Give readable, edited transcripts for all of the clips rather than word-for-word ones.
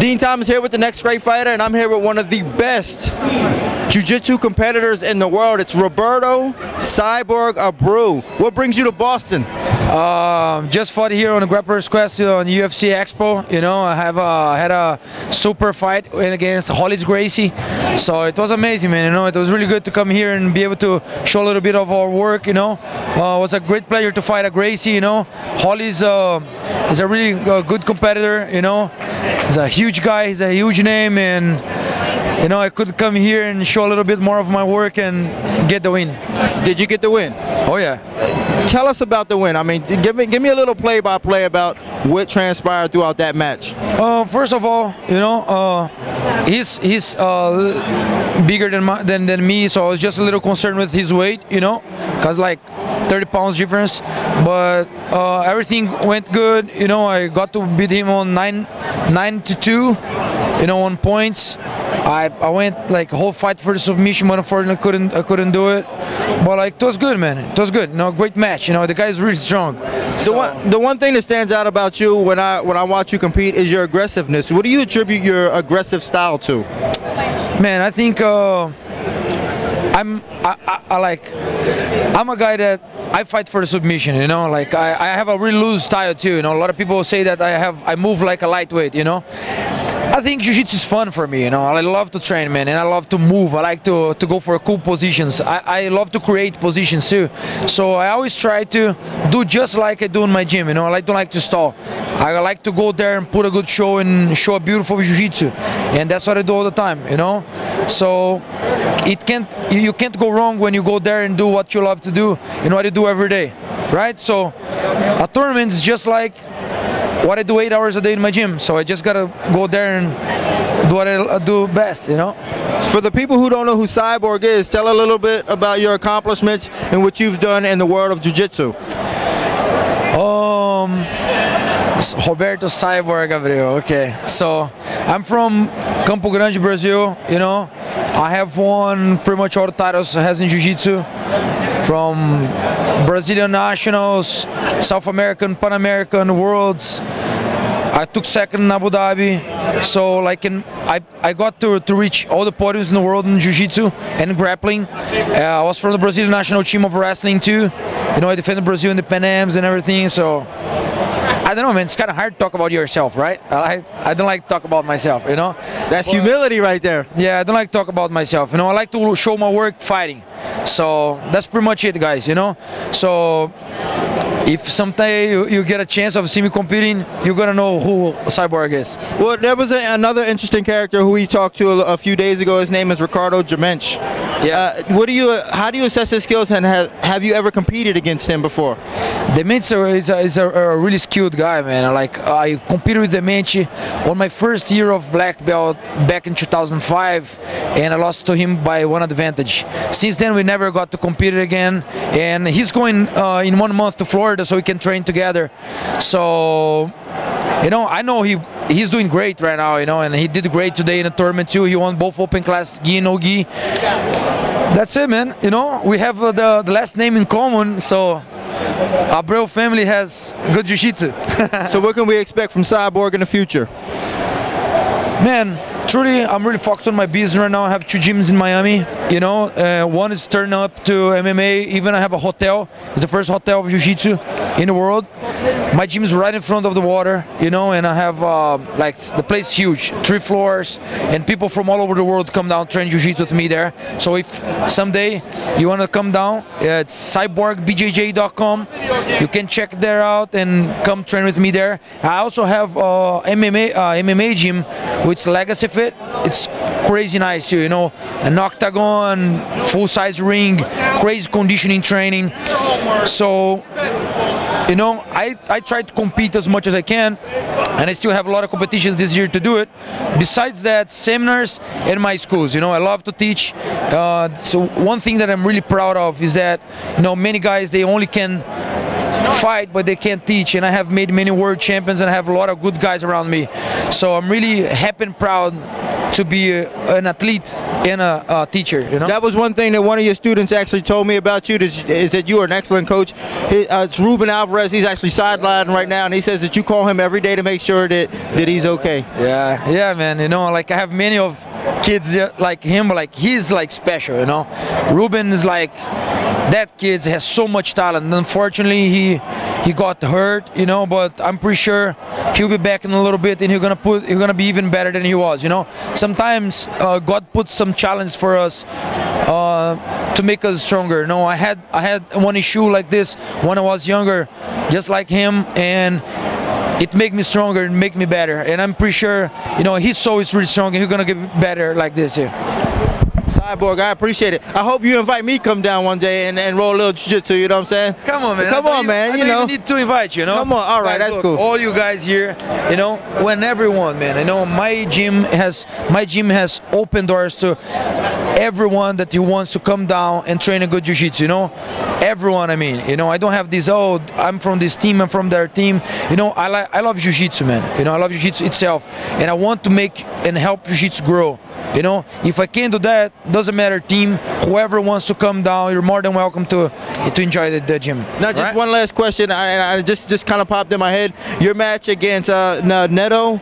Dean Thomas here with the Next Great Fighter, and I'm here with one of the best jiu-jitsu competitors in the world. It's Roberto Cyborg Abreu. What brings you to Boston? Just fought here on the Grapplers Quest on UFC Expo. You know, I had a super fight against Hollis Gracie, so it was amazing, man. You know, it was really good to come here and be able to show a little bit of our work. You know, it was a great pleasure to fight a Gracie. You know, Hollis is a really good competitor. You know, he's a huge guy, he's a huge name, and you know, I could come here and show a little bit more of my work and get the win. Did you get the win? Oh yeah. Tell us about the win. I mean, give me a little play-by-play about what transpired throughout that match. First of all, you know, he's bigger than me, so I was just a little concerned with his weight, you know, because like 30 pounds difference. But everything went good. You know, I got to beat him on 9-2, you know, on points. I went like whole fight for the submission, but unfortunately I couldn't do it. But like it was good, man. It was good. You know, great match. You know, the guy is really strong. The one thing that stands out about you when I watch you compete is your aggressiveness. What do you attribute your aggressive style to? Man, I think I'm a guy that I fight for the submission, you know, like I have a really loose style too, you know. A lot of people say that I move like a lightweight, you know. I think jiu-jitsu is fun for me, you know. I love to train, man, and I love to move. I like to go for cool positions. I love to create positions too. So I always try to do just like I do in my gym, you know. I don't like to stall. I like to go there and put a good show and show a beautiful jiu-jitsu, and that's what I do all the time, you know. So you can't go wrong when you go there and do what you love to do and what you do every day, right? So a tournament is just like what I do 8 hours a day in my gym, so I just gotta go there and do what I do best, you know. For the people who don't know who Cyborg is, tell a little bit about your accomplishments and what you've done in the world of jiu-jitsu. Roberto Cyborg Abreu. Okay, so I'm from Campo Grande, Brazil. You know, I have won pretty much all the titles I has in jiu-jitsu, from Brazilian Nationals, South American, Pan American, Worlds. I took second in Abu Dhabi, so like I got to reach all the podiums in the world in jiu-jitsu and grappling. I was from the Brazilian national team of wrestling too. You know, I defended Brazil in the Pan Ams and everything. So I don't know, man. It's kind of hard to talk about yourself, right? I don't like to talk about myself, you know. That's humility right there. Yeah, I don't like to talk about myself. You know, I like to show my work fighting. So that's pretty much it, guys. You know. So if someday you get a chance of seeing me competing, you're gonna know who Cyborg is. Well, there was another interesting character who we talked to a few days ago. His name is Ricardo Jimenez. Yeah. How do you assess his skills, and have you ever competed against him before? Demente is a really skilled guy, man. I competed with Demente on my first year of black belt back in 2005, and I lost to him by one advantage. Since then, we never got to compete again, and he's going in 1 month to Florida so we can train together. So, you know, I know he's doing great right now, you know, and he did great today in the tournament too. He won both open class, gi and no gi. That's it, man. You know, we have the last name in common, so Abreu family has good jiu-jitsu. So what can we expect from Cyborg in the future? Man, truly, I'm really focused on my business right now. I have 2 gyms in Miami, you know. One is turned up to MMA. Even I have a hotel. It's the first hotel of jiu-jitsu in the world. My gym is right in front of the water, you know, and I have like the place is huge, 3 floors, and people from all over the world come down train jiu-jitsu with me there. So if someday you want to come down, it's cyborgbjj.com. You can check there out and come train with me there. I also have MMA gym, which Legacy Fit. It's crazy nice too, you know, an octagon, full-size ring, crazy conditioning training. So, you know, I try to compete as much as I can, and I still have a lot of competitions this year to do it. Besides that, seminars and my schools, you know, I love to teach. So one thing that I'm really proud of is that, you know, many guys, they only can fight but they can't teach, and I have made many world champions and I have a lot of good guys around me. So I'm really happy and proud to be an athlete and a teacher, you know? That was one thing that one of your students actually told me about you, is that you are an excellent coach. It's Ruben Alvarez. He's actually sidelined right now, and he says that you call him every day to make sure that he's okay. Yeah, man. You know, like I have many of kids like him, but like he's like special, you know. Ruben is like, that kid has so much talent. Unfortunately, he got hurt, you know, but I'm pretty sure he'll be back in a little bit, and he's gonna be even better than he was, you know. Sometimes God puts some challenge for us to make us stronger. You know, I had one issue like this when I was younger, just like him, and it made me stronger and make me better. And I'm pretty sure, you know, his soul is really strong, and he's gonna get better like this here. Cyborg, I appreciate it. I hope you invite me come down one day and roll a little jiu-jitsu, you know what I'm saying? Come on, man. Come on, man, you know. I need to invite you, you know? Come on, all right, guys, that's look, cool. All you guys here, you know, when everyone, man, I know my gym has open doors to everyone that wants to come down and train a good jiu-jitsu, you know? Everyone, I mean, you know, I don't have this, oh, I'm from this team, I'm from their team. You know, I love jiu-jitsu, man. You know, I love jiu-jitsu itself, and I want to make and help jiu-jitsu grow. You know, if I can't do that, doesn't matter, team, whoever wants to come down, you're more than welcome to enjoy the gym. Now, just one last question, I just kind of popped in my head. Your match against Braga Neto,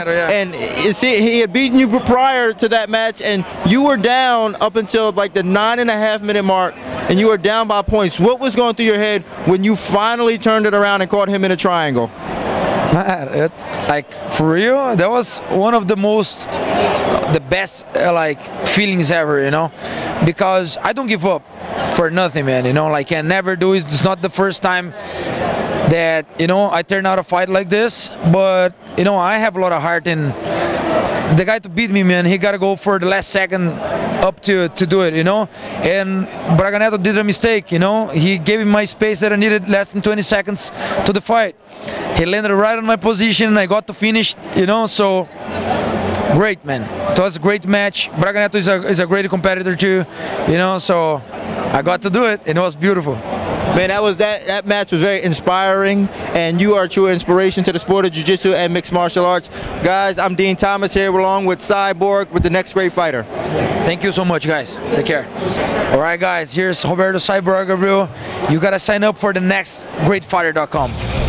yeah. And he had beaten you prior to that match, and you were down up until like the 9.5 minute mark, and you were down by points. What was going through your head when you finally turned it around and caught him in a triangle? Man, like, for real, that was one of the best like feelings ever, you know, because I don't give up for nothing, man, you know, like I never do it. It's not the first time that, you know, I turn out a fight like this, but, you know, I have a lot of heart, and the guy to beat me, man, he gotta go for the last second up to do it, you know. And Braga Neto did a mistake, you know. He gave me my space that I needed, less than 20 seconds to the fight. He landed right on my position, and I got to finish, you know. So great, man. It was a great match. Braga Neto is a great competitor too, you know. So I got to do it, and it was beautiful. Man, that match was very inspiring, and you are a true inspiration to the sport of jiu-jitsu and mixed martial arts. Guys, I'm Dean Thomas here along with Cyborg with the next great fighter. Thank you so much, guys. Take care. All right, guys, here's Roberto Cyborg Abreu. You got to sign up for the next greatfighter.com.